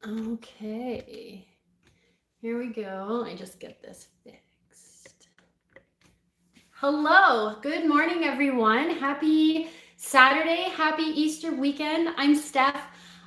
Okay, here we go. Let me just get this fixed. Hello, good morning, everyone. Happy Saturday, happy Easter weekend. I'm Steph.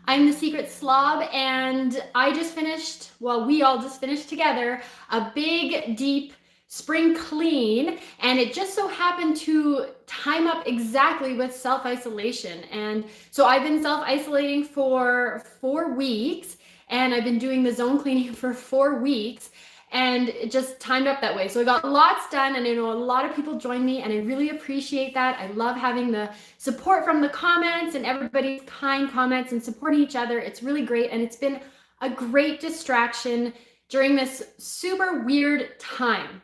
I'm the Secret Slob, and I just finished, well, we all just finished together, a big, deep spring clean, and it just so happened to time up exactly with self-isolation. And so I've been self-isolating for 4 weeks, and I've been doing the zone cleaning for 4 weeks, and it just timed up that way. So I got lots done, and I know a lot of people joined me, and I really appreciate that. I love having the support from the comments and everybody's kind comments and supporting each other. It's really great, and it's been a great distraction during this super weird time.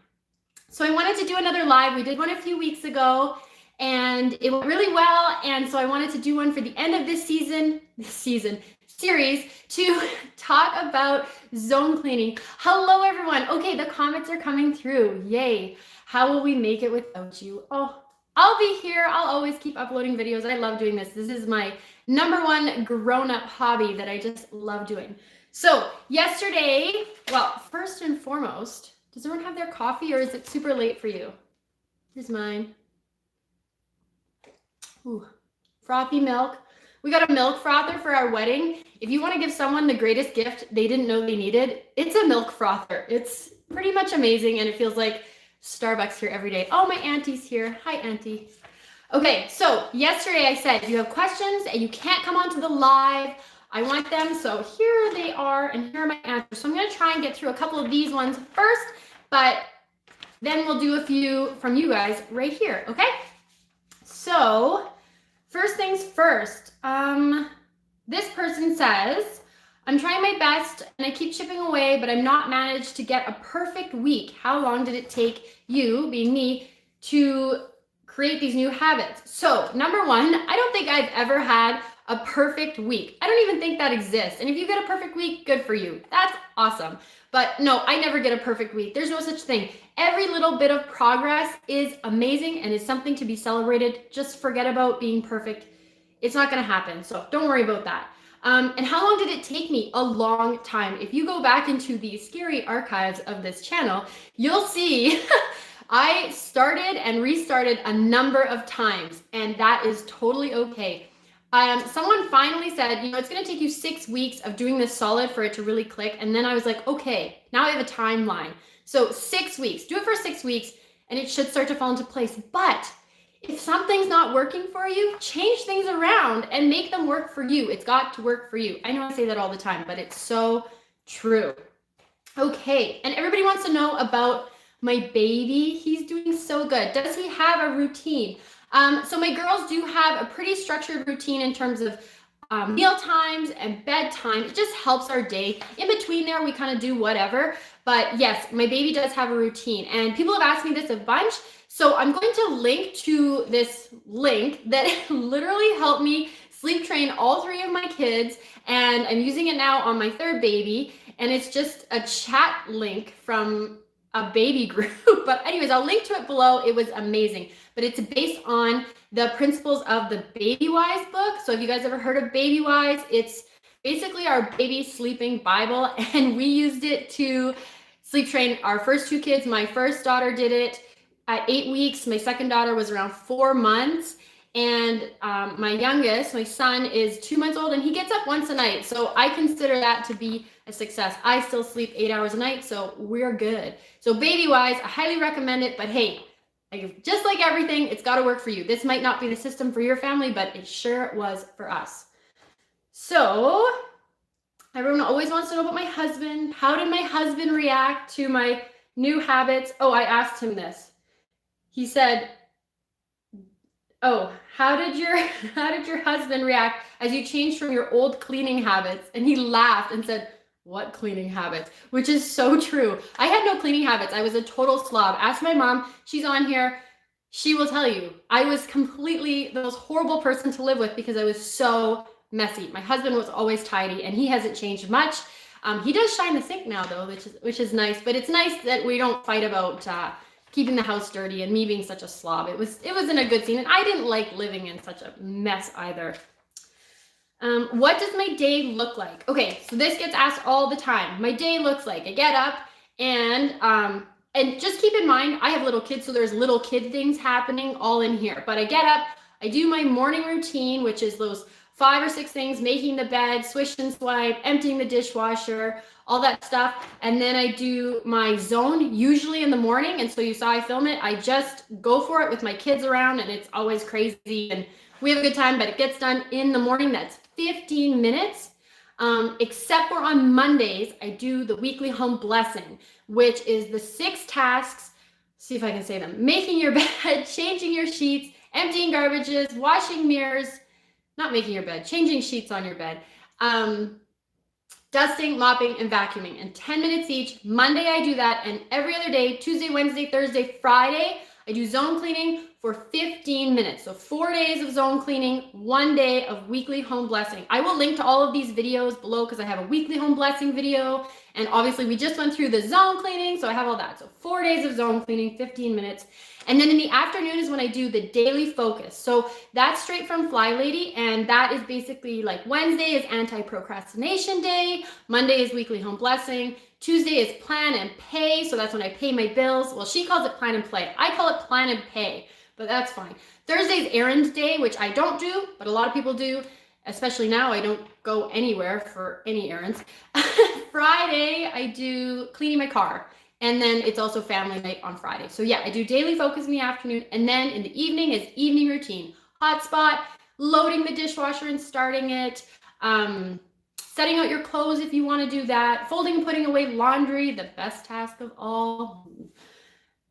So I wanted to do another live. We did one a few weeks ago, and it went really well, and so I wanted to do one for the end of this series to talk about zone cleaning. Hello, everyone. Okay, the comments are coming through. Yay. How will we make it without you? Oh, I'll be here. I'll always keep uploading videos. I love doing this. This is my #1 grown-up hobby that I just love doing. So yesterday, well, first and foremost, does everyone have their coffee, or is it super late for you? Here's mine. Ooh, frothy milk. We got a milk frother for our wedding. If you want to give someone the greatest gift they didn't know they needed, it's a milk frother. It's pretty much amazing, and it feels like Starbucks here every day. Oh, my auntie's here. Hi, auntie. Okay, so yesterday I said if you have questions and you can't come onto the live, I want them. So here they are, and here are my answers. So I'm going to try and get through a couple of these ones first, but then we'll do a few from you guys right here, okay? So first things first, this person says, I'm trying my best and I keep chipping away, but I'm not managed to get a perfect week. How long did it take you, being me, to create these new habits? So number one, I don't think I've ever had a perfect week. I don't even think that exists. And if you get a perfect week, good for you. That's awesome. But no, I never get a perfect week. There's no such thing. Every little bit of progress is amazing and is something to be celebrated. Just forget about being perfect. It's not going to happen. So don't worry about that. And how long did it take me? A long time. If you go back into the scary archives of this channel, you'll see I started and restarted a number of times, and that is totally okay. Someone finally said, it's going to take you 6 weeks of doing this solid for it to really click. And then I was like, okay, now I have a timeline. So 6 weeks, do it for 6 weeks, and it should start to fall into place. But if something's not working for you, change things around and make them work for you. It's got to work for you. I know I say that all the time, but it's so true. Okay, and everybody wants to know about my baby. He's doing so good. Does he have a routine? So my girls do have a pretty structured routine in terms of meal times and bedtime. It just helps our day. In between there, we kind of do whatever. But yes, my baby does have a routine. And people have asked me this a bunch. So I'm going to link to this link that literally helped me sleep train all 3 of my kids. And I'm using it now on my 3rd baby. And it's just a chat link from a baby group. But anyways, I'll link to it below. It was amazing. But it's based on the principles of the Baby Wise book. So if you guys ever heard of Baby Wise, it's basically our baby sleeping Bible. And we used it to sleep train our first 2 kids. My first daughter did it at 8 weeks. My second daughter was around 4 months. And my youngest, my son, is 2 months old, and he gets up once a night. So I consider that to be a success. I still sleep 8 hours a night, so we're good. So Baby Wise, I highly recommend it. But hey, just like everything, it's got to work for you. This might not be the system for your family, but it sure was for us. So everyone always wants to know about my husband. How did my husband react to my new habits? Oh, I asked him this. He said, oh, how did your husband react as you changed from your old cleaning habits? And he laughed and said, what cleaning habits? Which is so true. I had no cleaning habits. I was a total slob. Ask my mom. She's on here. She will tell you. I was completely the most horrible person to live with because I was so messy. My husband was always tidy, and he hasn't changed much. He does shine the sink now, though, which is nice. But it's nice that we don't fight about keeping the house dirty and me being such a slob. It wasn't a good scene, and I didn't like living in such a mess either. What does my day look like? Okay, so this gets asked all the time. My day looks like I get up and just keep in mind, I have little kids, so there's little kid things happening all in here. But I get up, I do my morning routine, which is those 5 or 6 things: making the bed, swish and swipe, emptying the dishwasher, all that stuff. And then I do my zone usually in the morning. And so you saw I film it. I just go for it with my kids around, and it's always crazy and we have a good time, but it gets done in the morning. That's 15 minutes. Except for on Mondays, I do the weekly home blessing, which is the 6 tasks. See if I can say them: making your bed, changing your sheets, emptying garbages, washing mirrors, not making your bed, changing sheets on your bed, dusting, mopping, and vacuuming, and 10 minutes each. Monday, I do that. And every other day, Tuesday, Wednesday, Thursday, Friday, I do zone cleaning for 15 minutes. So 4 days of zone cleaning, 1 day of weekly home blessing. I will link to all of these videos below because I have a weekly home blessing video. And obviously we just went through the zone cleaning, so I have all that. So 4 days of zone cleaning, 15 minutes. And then in the afternoon is when I do the daily focus. So that's straight from Flylady, and that is basically like Wednesday is anti-procrastination day, Monday is weekly home blessing, Tuesday is plan and pay, so that's when I pay my bills. Well, she calls it plan and play. I call it plan and pay, but that's fine. Thursday is errand day, which I don't do, but a lot of people do, especially now. I don't go anywhere for any errands. Friday, I do cleaning my car. And then it's also family night on Friday. So yeah, I do daily focus in the afternoon. And then in the evening is evening routine. Hotspot, loading the dishwasher and starting it. Setting out your clothes if you want to do that. Folding and putting away laundry, the best task of all.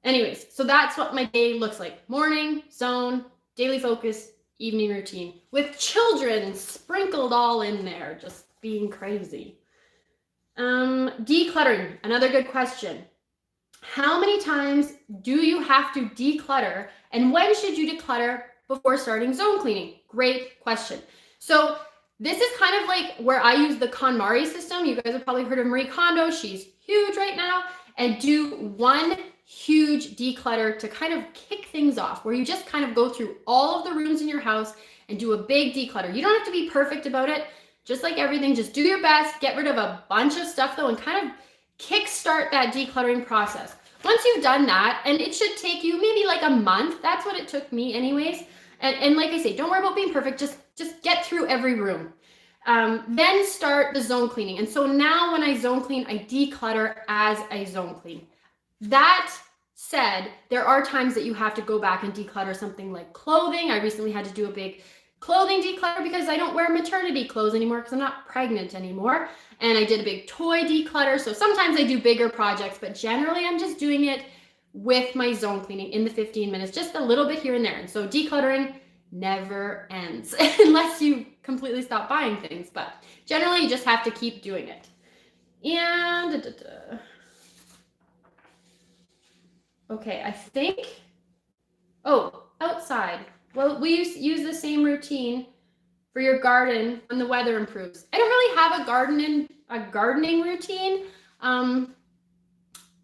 Anyways, so that's what my day looks like. Morning, zone, daily focus, evening routine. With children sprinkled all in there, just being crazy. Decluttering, another good question. How many times do you have to declutter, and when should you declutter before starting zone cleaning? Great question. So this is kind of like where I use the KonMari system. You guys have probably heard of Marie Kondo. She's huge right now. And do one huge declutter to kind of kick things off, where you just kind of go through all of the rooms in your house and do a big declutter. You don't have to be perfect about it. Just like everything, just do your best, get rid of a bunch of stuff though, and kind of kickstart that decluttering process. Once you've done that, and it should take you maybe like a month, that's what it took me anyways. And like I say, don't worry about being perfect, just get through every room. Then start the zone cleaning. And so now when I zone clean, I declutter as I zone clean. That said, there are times that you have to go back and declutter something like clothing. I recently had to do a big clothing declutter because I don't wear maternity clothes anymore because I'm not pregnant anymore. And I did a big toy declutter. So sometimes I do bigger projects, but generally I'm just doing it with my zone cleaning in the 15 minutes, just a little bit here and there. And so decluttering never ends unless you completely stop buying things. But generally you just have to keep doing it. And okay, I think, oh, outside. Well, we use the same routine for your garden when the weather improves. I don't really have a gardening routine.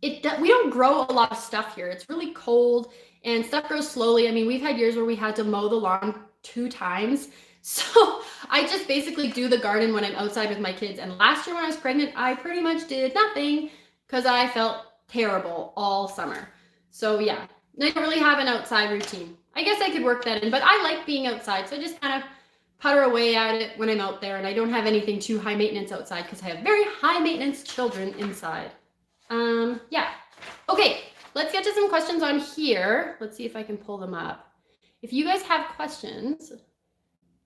We don't grow a lot of stuff here. It's really cold and stuff grows slowly. I mean, we've had years where we had to mow the lawn 2 times. So I just basically do the garden when I'm outside with my kids. And last year when I was pregnant, I pretty much did nothing because I felt terrible all summer. So yeah, I don't really have an outside routine. I guess I could work that in, but I like being outside. So I just kind of putter away at it when I'm out there, and I don't have anything too high maintenance outside because I have very high maintenance children inside. Yeah. Okay, let's get to some questions on here. Let's see if I can pull them up. If you guys have questions,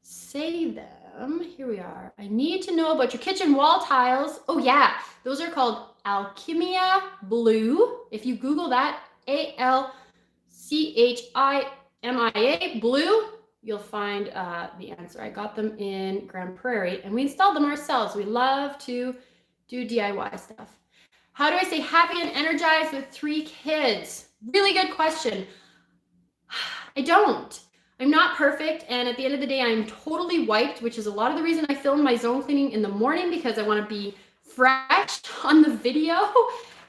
say them. Here we are. I need to know about your kitchen wall tiles. Oh yeah, those are called Alchemia Blue. If you Google that, ALCHIMIA Blue, you'll find the answer. I got them in Grand Prairie and we installed them ourselves. We love to do DIY stuff. How do I stay happy and energized with 3 kids? Really good question. I don't. I'm not perfect, and at the end of the day, I'm totally wiped, which is a lot of the reason I film my zone cleaning in the morning, because I want to be fresh on the video.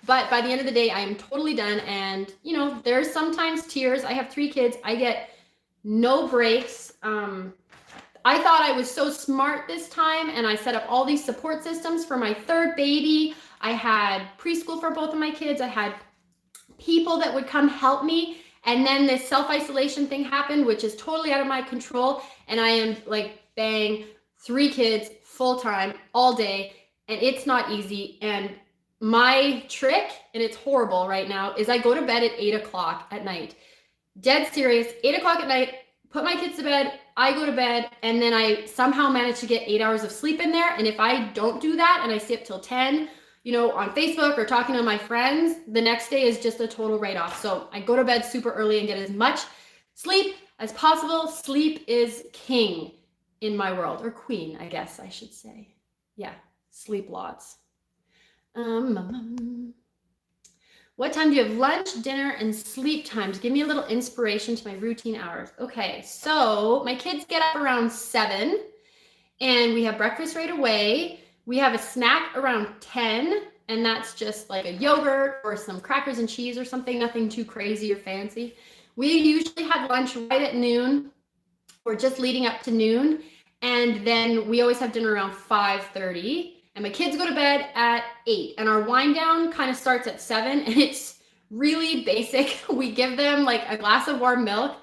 But by the end of the day, I am totally done. And you know, there's sometimes tears. I have 3 kids. I get no breaks. I thought I was so smart this time, and I set up all these support systems for my third baby. I had preschool for both of my kids. I had people that would come help me. And then this self-isolation thing happened, which is totally out of my control. And I am like, bang, 3 kids full-time all day. And it's not easy. And my trick, and it's horrible right now, is I go to bed at 8 o'clock at night. Dead serious, 8 o'clock at night, put my kids to bed, I go to bed, and then I somehow manage to get 8 hours of sleep in there. And if I don't do that and I stay up till 10, on Facebook or talking to my friends, the next day is just a total write-off. So I go to bed super early and get as much sleep as possible. Sleep is king in my world, or queen, I guess I should say. Yeah, sleep lots. What time do you have lunch, dinner, and sleep times? Give me a little inspiration to my routine hours. Okay, so my kids get up around 7, and we have breakfast right away. We have a snack around 10, and that's just like a yogurt or some crackers and cheese or something, nothing too crazy or fancy. We usually have lunch right at noon or just leading up to noon, and then we always have dinner around 5:30, and my kids go to bed at 8, and our wind down kind of starts at 7, and it's really basic. We give them like a glass of warm milk,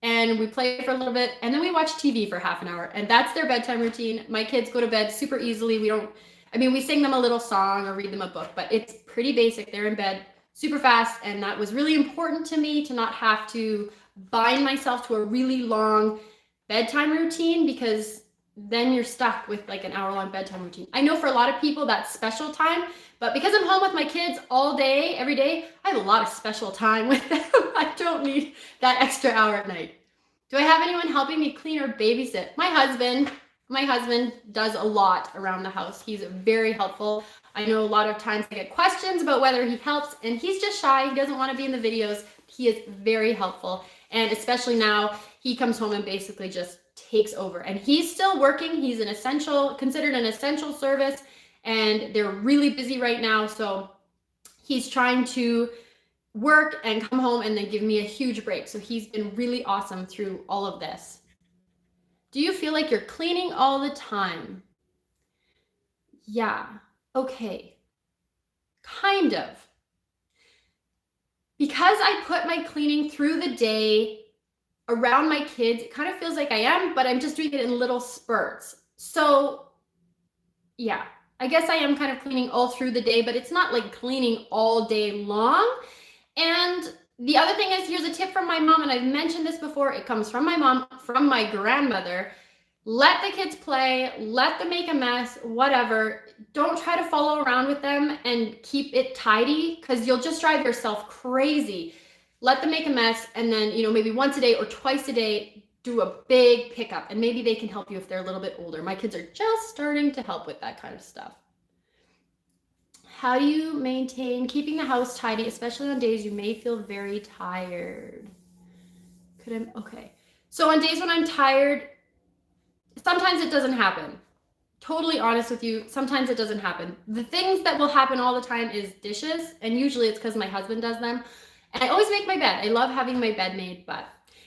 and we play for a little bit, and then we watch TV for half an hour, and that's their bedtime routine. My kids go to bed super easily. We sing them a little song or read them a book, but it's pretty basic. They're in bed super fast, and that was really important to me, to not have to bind myself to a really long bedtime routine, because then you're stuck with like an hour-long bedtime routine. I know for a lot of people that's special time, but because I'm home with my kids all day, every day, I have a lot of special time with them. I don't need that extra hour at night. Do I have anyone helping me clean or babysit? My husband does a lot around the house. He's very helpful. I know a lot of times I get questions about whether he helps, and he's just shy. He doesn't want to be in the videos. He is very helpful. And especially now, he comes home and basically just takes over. And he's still working. He's considered an essential service, and they're really busy right now. So he's trying to work and come home and then give me a huge break. So he's been really awesome through all of this. Do you feel like you're cleaning all the time? Yeah, okay, kind of. Because I put my cleaning through the day around my kids, it kind of feels like I am, but I'm just doing it in little spurts. So yeah, I guess I am kind of cleaning all through the day, but it's not like cleaning all day long. And the other thing is, here's a tip from my mom, and I've mentioned this before. It comes from my mom, from my grandmother. Let the kids play, let them make a mess, whatever. Don't try to follow around with them and keep it tidy, because you'll just drive yourself crazy. Let them make a mess, and then, maybe once a day or twice a day, do a big pickup, and maybe they can help you if they're a little bit older. My kids are just starting to help with that kind of stuff. How do you maintain keeping the house tidy, especially on days you may feel very tired? Okay. So on days when I'm tired, sometimes it doesn't happen. Totally honest with you, sometimes it doesn't happen. The things that will happen all the time is dishes, and usually it's because my husband does them. And I always make my bed. I love having my bed made, but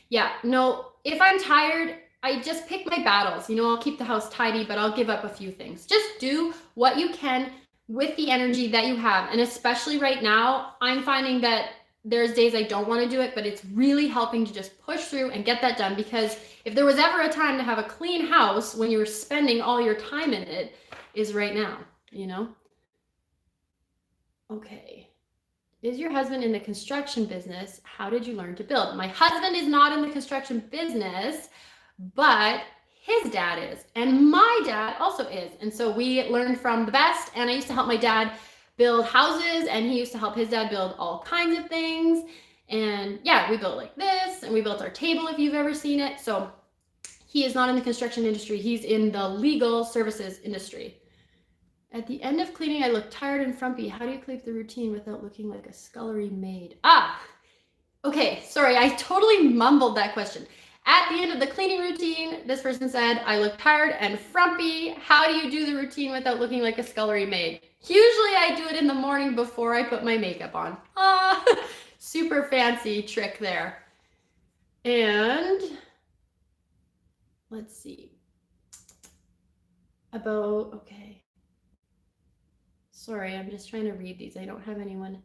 yeah, no, if I'm tired, I just pick my battles. I'll keep the house tidy, but I'll give up a few things. Just do what you can with the energy that you have. And especially right now, I'm finding that there's days I don't want to do it, but it's really helping to just push through and get that done, because if there was ever a time to have a clean house when you were spending all your time in it, is right now, Okay. Is your husband in the construction business? How did you learn to build? My husband is not in the construction business, but his dad is, and my dad also is. And so we learned from the best, and I used to help my dad build houses, and he used to help his dad build all kinds of things. And yeah, we built like this, and we built our table if you've ever seen it. So he is not in the construction industry. He's in the legal services industry. At the end of cleaning, I look tired and frumpy. How do you keep the routine without looking like a scullery maid? Okay, sorry, I totally mumbled that question. At the end of the cleaning routine, this person said, I look tired and frumpy. How do you do the routine without looking like a scullery maid? Usually I do it in the morning before I put my makeup on. Super fancy trick there. And let's see. about, okay. Sorry, I'm just trying to read these. I don't have anyone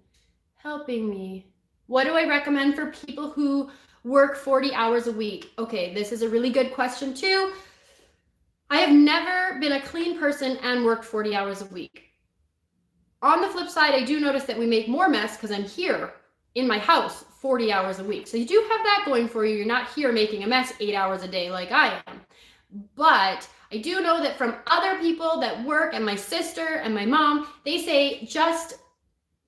helping me. What do I recommend for people who work 40 hours a week? Okay, this is a really good question too. I have never been a clean person and worked 40 hours a week. On the flip side, I do notice that we make more mess because I'm here in my house 40 hours a week. So you do have that going for you. You're not here making a mess 8 hours a day like I am. But I do know that from other people that work, and my sister and my mom, they say just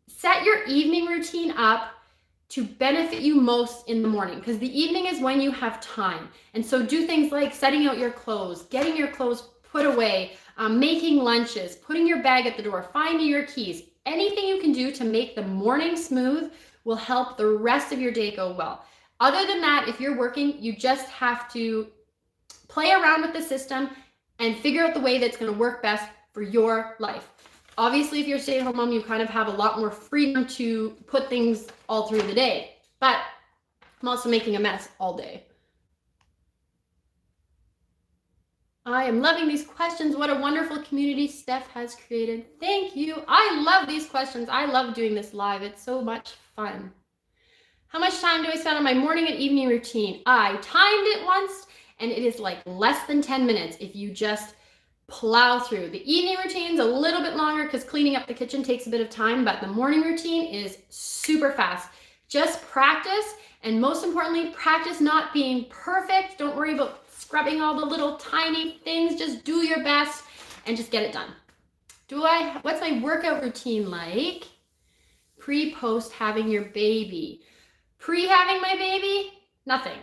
set your evening routine up to benefit you most in the morning, because the evening is when you have time. And so do things like setting out your clothes, getting your clothes put away, making lunches, putting your bag at the door, finding your keys. Anything you can do to make the morning smooth will help the rest of your day go well. Other than that, if you're working, you just have to play around with the system and figure out the way that's going to work best for your life. Obviously, if you're a stay-at-home mom, you kind of have a lot more freedom to put things all through the day. But I'm also making a mess all day. I am loving these questions. What a wonderful community Steph has created. Thank you. I love these questions. I love doing this live. It's so much fun. How much time do I spend on my morning and evening routine? I timed it once, and it is like less than 10 minutes if you just plow through. The evening routine is a little bit longer because cleaning up the kitchen takes a bit of time, but the morning routine is super fast. Just practice, and most importantly, practice not being perfect. Don't worry about scrubbing all the little tiny things. Just do your best and just get it done. What's my workout routine like? Pre-post having your baby. Pre-having my baby, nothing.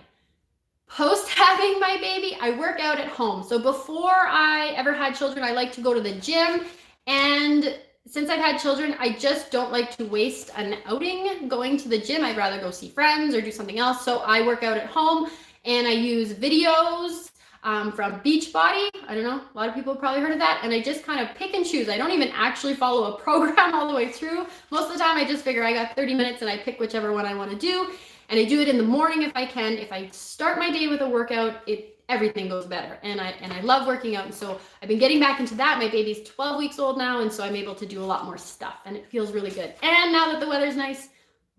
Post having my baby, I work out at home. So before I ever had children, I like to go to the gym. And since I've had children, I just don't like to waste an outing going to the gym. I'd rather go see friends or do something else. So I work out at home, and I use videos from Beachbody. I don't know, a lot of people have probably heard of that. And I just kind of pick and choose. I don't even actually follow a program all the way through. Most of the time I just figure I got 30 minutes and I pick whichever one I want to do. And I do it in the morning if I can. If I start my day with a workout, everything goes better. And I love working out. And so I've been getting back into that. My baby's 12 weeks old now, and so I'm able to do a lot more stuff, and it feels really good. And now that the weather's nice,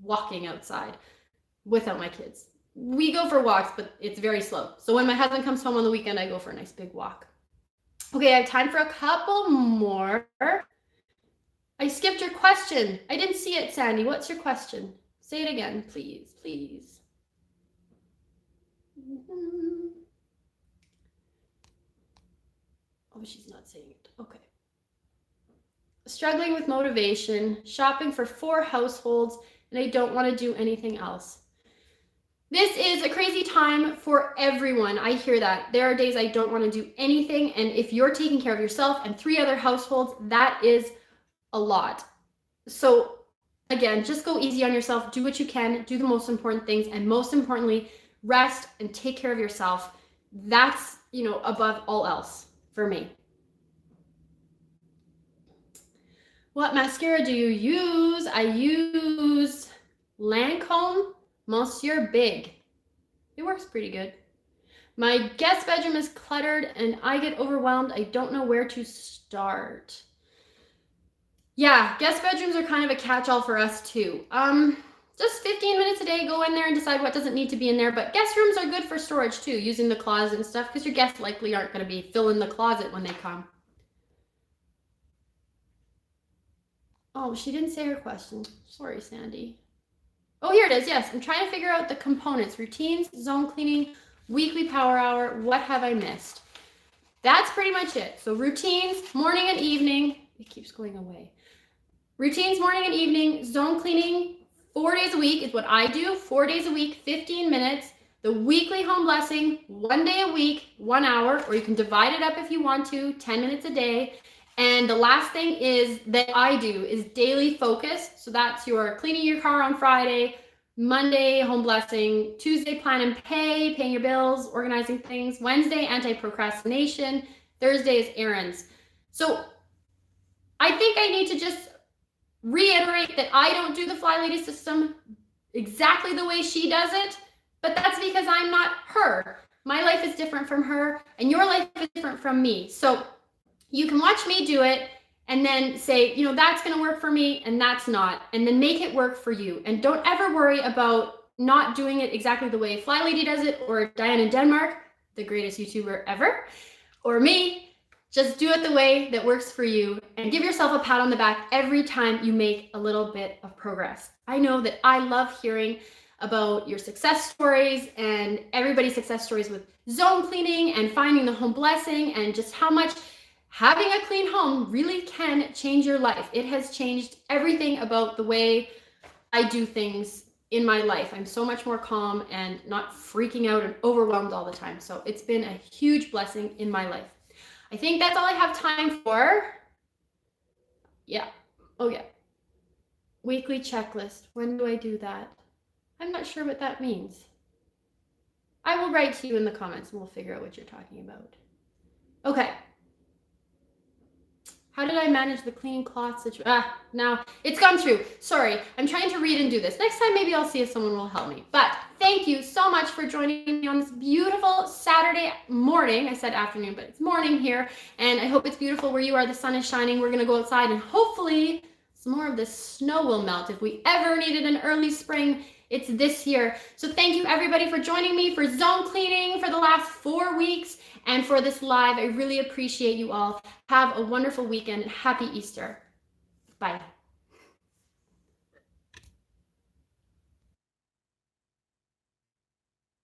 walking outside without my kids. We go for walks, but it's very slow. So when my husband comes home on the weekend, I go for a nice big walk. Okay, I have time for a couple more. I skipped your question. I didn't see it, Sandy. What's your question? Say it again, please, please. Oh, she's not saying it. Okay. Struggling with motivation, shopping for 4 households, and I don't want to do anything else. This is a crazy time for everyone. I hear that. There are days I don't want to do anything, and if you're taking care of yourself and 3 other households, that is a lot. So again, just go easy on yourself. Do what you can. Do the most important things, and most importantly, rest and take care of yourself. That's, above all else for me. What mascara do you use? I use Lancome Monsieur Big. It works pretty good. My guest bedroom is cluttered and I get overwhelmed. I don't know where to start. Yeah, guest bedrooms are kind of a catch-all for us too. Just 15 minutes a day, go in there and decide what doesn't need to be in there. But guest rooms are good for storage too, using the closet and stuff, because your guests likely aren't going to be filling the closet when they come. Oh, she didn't say her question. Sorry, Sandy. Oh, here it is. Yes, I'm trying to figure out the components. Routines, zone cleaning, weekly power hour. What have I missed? That's pretty much it. So routines, morning and evening. It keeps going away. Routines, morning and evening. Zone cleaning, 4 days a week is what I do. 4 days a week, 15 minutes. The weekly home blessing, 1 day a week, 1 hour, or you can divide it up if you want to, 10 minutes a day. And the last thing is that I do is daily focus. So that's your cleaning your car on Friday, Monday, home blessing, Tuesday, plan and pay, paying your bills, organizing things, Wednesday, anti-procrastination, Thursday is errands. So I think I need to just reiterate that I don't do the Flylady system exactly the way she does it, but that's because I'm not her. My life is different from her, and your life is different from me. So You can watch me do it and then say, you know, that's going to work for me and that's not, and then make it work for you. And don't ever worry about not doing it exactly the way Flylady does it, or Diane in Denmark, the greatest YouTuber ever, or me. Just do it the way that works for you, and give yourself a pat on the back every time you make a little bit of progress. I know that I love hearing about your success stories and everybody's success stories with zone cleaning and finding the home blessing, and just how much having a clean home really can change your life. It has changed everything about the way I do things in my life. I'm so much more calm and not freaking out and overwhelmed all the time. So it's been a huge blessing in my life. I think that's all I have time for. Yeah. Oh, yeah. Weekly checklist. When do I do that? I'm not sure what that means. I will write to you in the comments and we'll figure out what you're talking about. Okay. How did I manage the cleaning cloth situation? Now it's gone through. Sorry, I'm trying to read and do this. Next time, maybe I'll see if someone will help me. But thank you so much for joining me on this beautiful Saturday morning. I said afternoon, but it's morning here. And I hope it's beautiful where you are. The sun is shining. We're gonna go outside and hopefully some more of this snow will melt. If we ever needed an early spring, it's this year. So thank you everybody for joining me for zone cleaning for the last 4 weeks. And for this live, I really appreciate you all. Have a wonderful weekend. Happy Easter. Bye.